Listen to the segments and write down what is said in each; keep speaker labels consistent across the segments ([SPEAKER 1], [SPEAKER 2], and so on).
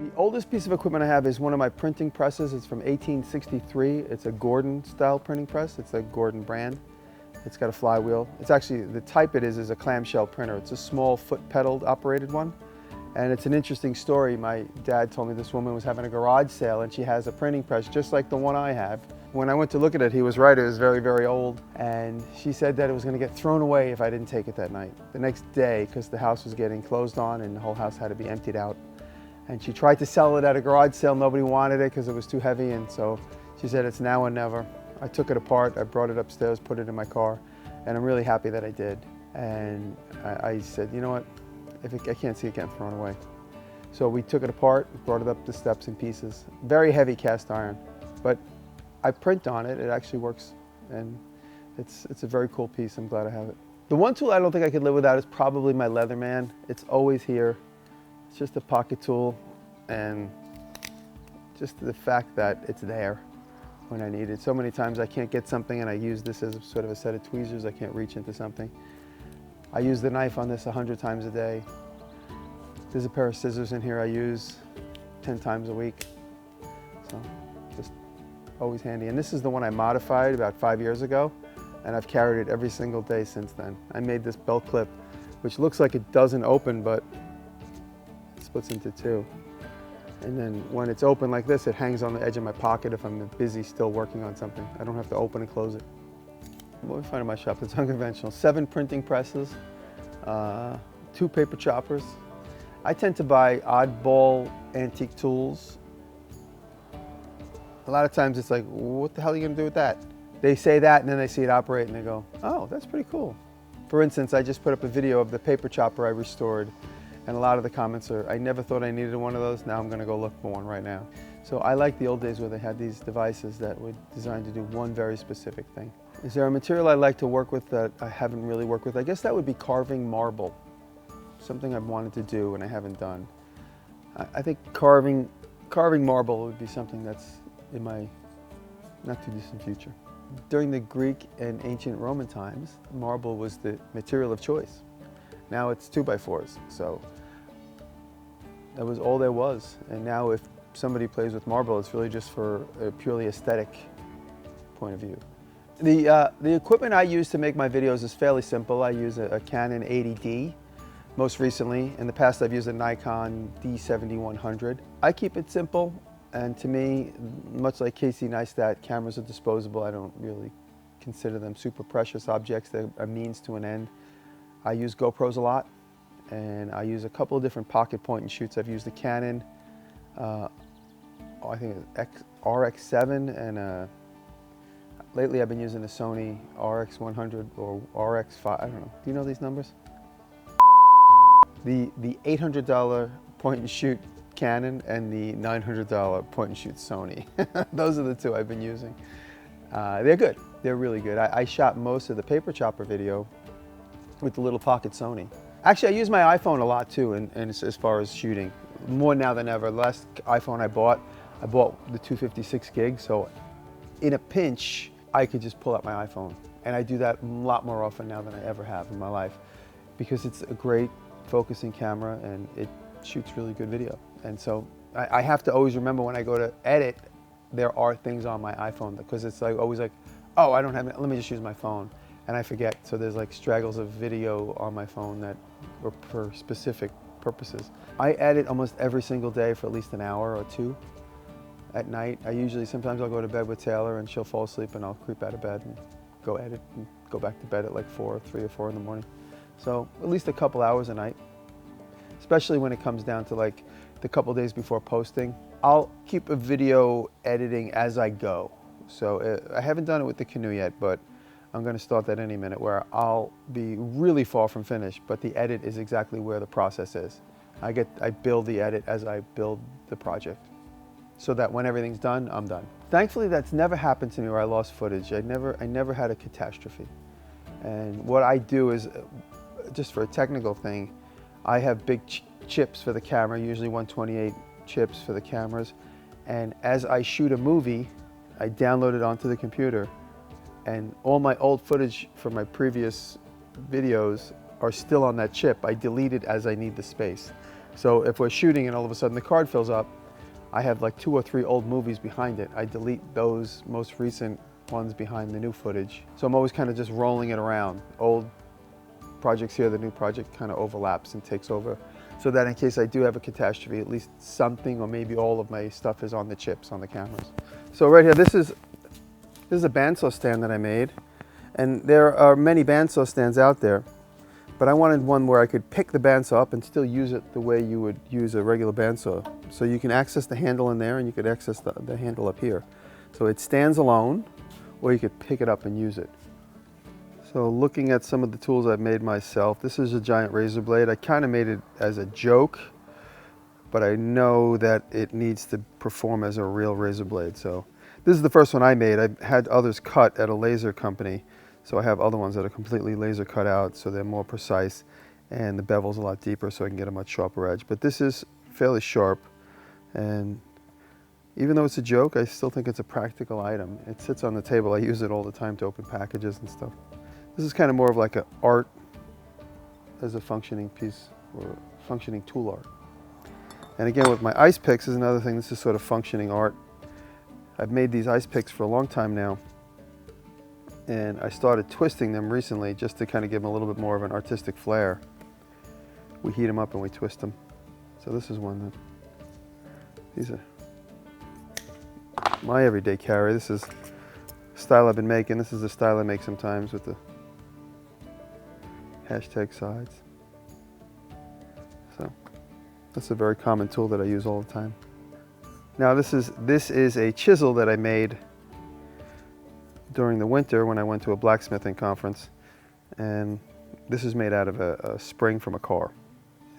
[SPEAKER 1] The oldest piece of equipment I have is one of my printing presses. It's from 1863. It's a Gordon style printing press. It's a Gordon brand. It's got a flywheel. It's actually, the type it is a clamshell printer. It's a small foot pedal operated one. And it's an interesting story. My dad told me this woman was having a garage sale and she has a printing press just like the one I have. When I went to look at it, he was right, it was very, very old. And she said that it was gonna get thrown away if I didn't take it that night. The next day, because the house was getting closed on and the whole house had to be emptied out. And she tried to sell it at a garage sale. Nobody wanted it because it was too heavy. And so she said, it's now or never. I took it apart, I brought it upstairs, put it in my car, and I'm really happy that I did. And I said, you know what? I can't see it getting thrown away. So we took it apart, brought it up the steps in pieces. Very heavy cast iron, but I print on it. It actually works, and it's a very cool piece. I'm glad I have it. The one tool I don't think I could live without is probably my Leatherman. It's always here. It's just a pocket tool, and just the fact that it's there when I need it. So many times I can't get something and I use this as sort of a set of tweezers. I can't reach into something. I use the knife on this 100 times a day. There's a pair of scissors in here I use 10 times a week. So just always handy. And this is the one I modified about 5 years ago, and I've carried it every single day since then. I made this belt clip, which looks like it doesn't open, but it splits into two. And then when it's open like this, it hangs on the edge of my pocket if I'm busy still working on something. I don't have to open and close it. What we find in my shop, it's unconventional. 7 printing presses, 2 paper choppers. I tend to buy oddball antique tools. A lot of times it's like, what the hell are you gonna do with that? They say that and then they see it operate and they go, oh, that's pretty cool. For instance, I just put up a video of the paper chopper I restored, and a lot of the comments are, I never thought I needed one of those, now I'm gonna go look for one right now. So I like the old days where they had these devices that were designed to do one very specific thing. Is there a material I like to work with that I haven't really worked with? I guess that would be carving marble. Something I've wanted to do and I haven't done. I think carving marble would be something that's in my not too distant future. During the Greek and ancient Roman times, marble was the material of choice. Now it's 2x4s, so that was all there was. And now if somebody plays with marble, it's really just for a purely aesthetic point of view. The equipment I use to make my videos is fairly simple. I use a Canon 80D. Most recently, in the past I've used a Nikon D7100. I keep it simple, and to me, much like Casey Neistat, cameras are disposable. I don't really consider them super precious objects. They're a means to an end. I use GoPros a lot, and I use a couple of different pocket point and shoots. I've used the Canon, I think it's RX7, and lately I've been using the Sony RX100 or RX5, I don't know. Do you know these numbers? The $800 point and shoot Canon and the $900 point and shoot Sony. Those are the two I've been using. They're good, they're really good. I shot most of the paper chopper video with the little pocket Sony. Actually, I use my iPhone a lot too, and as far as shooting. More now than ever. The last iPhone I bought the 256 gig, so in a pinch, I could just pull out my iPhone. And I do that a lot more often now than I ever have in my life, because it's a great focusing camera and it shoots really good video. And so I have to always remember when I go to edit, there are things on my iPhone, because it's like always like, oh, I don't have it, let me just use my phone. And I forget, so there's like straggles of video on my phone that are for specific purposes. I edit almost every single day for at least an hour or two at night. Sometimes I'll go to bed with Taylor and she'll fall asleep and I'll creep out of bed and go edit and go back to bed at like 3 or 4 in the morning. So at least a couple hours a night, especially when it comes down to like the couple days before posting. I'll keep a video editing as I go. So I haven't done it with the Canoe yet, but I'm going to start that any minute, where I'll be really far from finished, but the edit is exactly where the process is. I build the edit as I build the project, so that when everything's done, I'm done. Thankfully, that's never happened to me where I lost footage. I never had a catastrophe. And what I do is, just for a technical thing, I have big chips for the camera, usually 128 chips for the cameras. And as I shoot a movie, I download it onto the computer, and all my old footage from my previous videos are still on that chip. I delete it as I need the space. So if we're shooting and all of a sudden the card fills up, I have like 2 or 3 old movies behind it. I delete those most recent ones behind the new footage. So I'm always kind of just rolling it around. Old projects here, the new project kind of overlaps and takes over. So that in case I do have a catastrophe, at least something or maybe all of my stuff is on the chips on the cameras. So right here, this is a bandsaw stand that I made. And there are many bandsaw stands out there, but I wanted one where I could pick the bandsaw up and still use it the way you would use a regular bandsaw. So you can access the handle in there and you could access the handle up here. So it stands alone, or you could pick it up and use it. So looking at some of the tools I've made myself, this is a giant razor blade. I kind of made it as a joke, but I know that it needs to perform as a real razor blade. So this is the first one I made. I've had others cut at a laser company. So I have other ones that are completely laser cut out, so they're more precise, and the bevel's a lot deeper so I can get a much sharper edge. But this is fairly sharp, and even though it's a joke, I still think it's a practical item. It sits on the table. I use it all the time to open packages and stuff. This is kind of more of like an art as a functioning piece, or functioning tool art. And again, with my ice picks is another thing. This is sort of functioning art. I've made these ice picks for a long time now, and I started twisting them recently just to kind of give them a little bit more of an artistic flair. We heat them up and we twist them. So this is one that, these are my everyday carry. This is the style I've been making. This is the style I make sometimes with the hashtag sides. So that's a very common tool that I use all the time. Now this is a chisel that I made during the winter when I went to a blacksmithing conference, and this is made out of a spring from a car.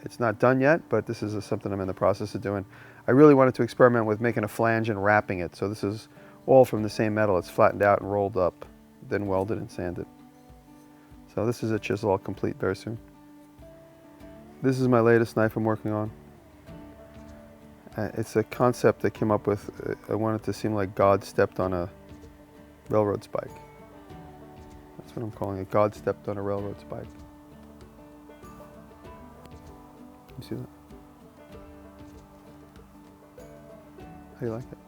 [SPEAKER 1] It's not done yet, but this is something I'm in the process of doing. I really wanted to experiment with making a flange and wrapping it. So this is all from the same metal. It's flattened out and rolled up, then welded and sanded. So this is a chisel I'll complete very soon. This is my latest knife I'm working on. It's a concept I came up with. I wanted to seem like God stepped on a railroad spike. That's what I'm calling it. God stepped on a railroad spike. You see that? How do you like it?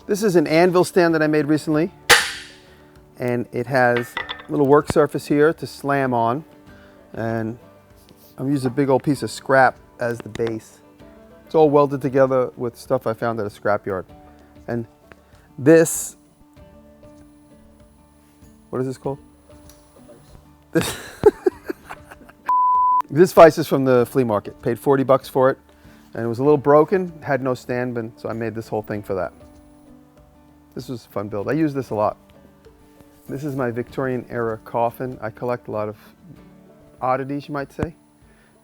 [SPEAKER 1] This is an anvil stand that I made recently, and it has a little work surface here to slam on, and I'm using a big old piece of scrap as the base. It's all welded together with stuff I found at a scrapyard. And this, what is this called? This vise is from the flea market. Paid 40 bucks for it, and it was a little broken, had no stand, so I made this whole thing for that. This was a fun build. I use this a lot. This is my Victorian era coffin. I collect a lot of oddities, you might say.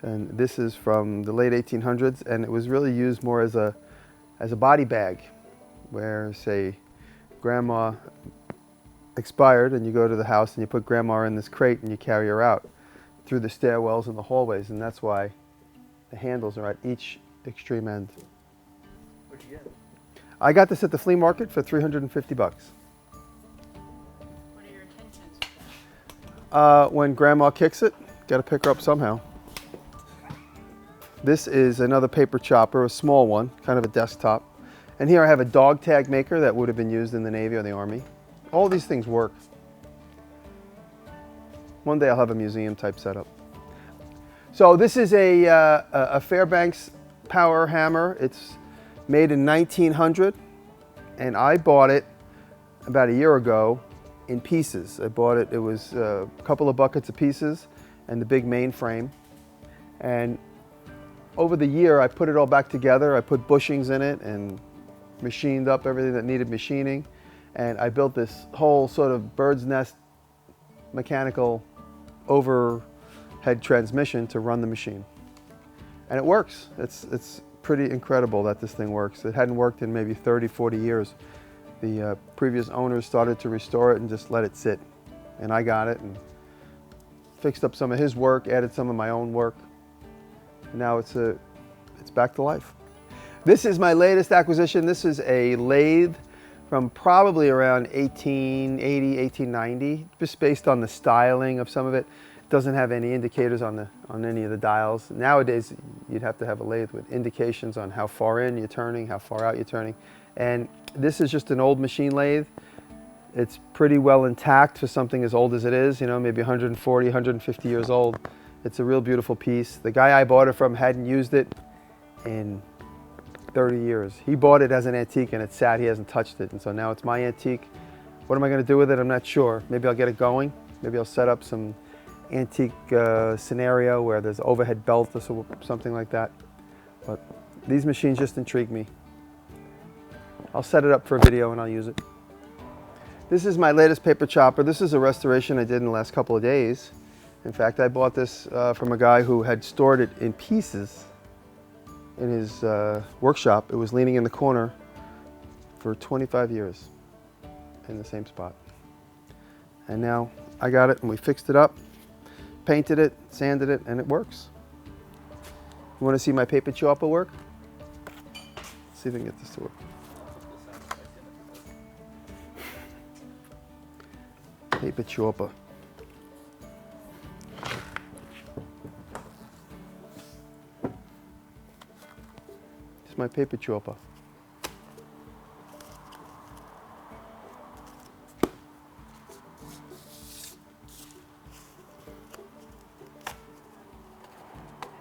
[SPEAKER 1] And this is from the late 1800s, and it was really used more as a body bag, where, say, grandma expired and you go to the house and you put grandma in this crate and you carry her out through the stairwells and the hallways, and that's why the handles are at each extreme end.
[SPEAKER 2] Where'd you get it?
[SPEAKER 1] I got this at the flea market for 350 bucks.
[SPEAKER 3] What are your intentions with that?
[SPEAKER 1] When grandma kicks it, got to pick her up somehow. This is another paper chopper, a small one, kind of a desktop. And here I have a dog tag maker that would have been used in the Navy or the Army. All these things work. One day I'll have a museum type setup. So this is a Fairbanks power hammer. It's made in 1900, and I bought it about a year ago in pieces. I bought it, it was a couple of buckets of pieces and the big main frame. And over the year, I put it all back together. I put bushings in it and machined up everything that needed machining. And I built this whole sort of bird's nest mechanical overhead transmission to run the machine. And it works. It's pretty incredible that this thing works. It hadn't worked in maybe 30, 40 years. The previous owners started to restore it and just let it sit. And I got it and fixed up some of his work, added some of my own work. And now it's back to life. This is my latest acquisition. This is a lathe from probably around 1880, 1890, just based on the styling of some of it. Doesn't have any indicators on any of the dials. Nowadays, you'd have to have a lathe with indications on how far in you're turning, how far out you're turning. And this is just an old machine lathe. It's pretty well intact for something as old as it is, you know, maybe 140, 150 years old. It's a real beautiful piece. The guy I bought it from hadn't used it in 30 years. He bought it as an antique and it's sad he hasn't touched it. And so now it's my antique. What am I going to do with it? I'm not sure. Maybe I'll get it going. Maybe I'll set up some antique scenario where there's overhead belt or something like that. But these machines just intrigue me. I'll set it up for a video and I'll use it. This is my latest paper chopper. This is a restoration I did in the last couple of days. In fact, I bought this from a guy who had stored it in pieces in his workshop. It was leaning in the corner for 25 years in the same spot. And now I got it and we fixed it up, painted it, sanded it, and it works. You want to see my paper chopper work? Let's see if I can get this to work. Paper chopper. It's my paper chopper.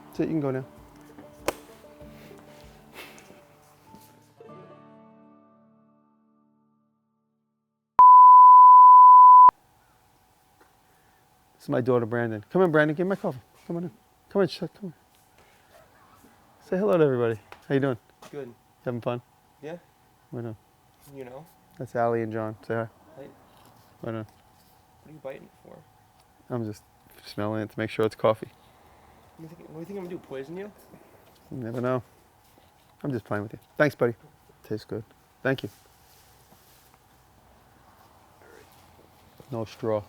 [SPEAKER 1] That's it, you can go now. This is my daughter, Brandon. Come in, Brandon, give me my coffee. Come on in. Come in, come on. Say hello to everybody. How you doing?
[SPEAKER 2] Good.
[SPEAKER 1] Having fun?
[SPEAKER 2] Yeah.
[SPEAKER 1] Right on.
[SPEAKER 2] You know.
[SPEAKER 1] That's Allie and John. Say hi.
[SPEAKER 2] Hi.
[SPEAKER 1] Right on.
[SPEAKER 2] What are you biting it for?
[SPEAKER 1] I'm just smelling it to make sure it's coffee.
[SPEAKER 2] What do you think I'm gonna do? Poison you?
[SPEAKER 1] You never know. I'm just playing with you. Thanks, buddy. Tastes good. Thank you. No straw.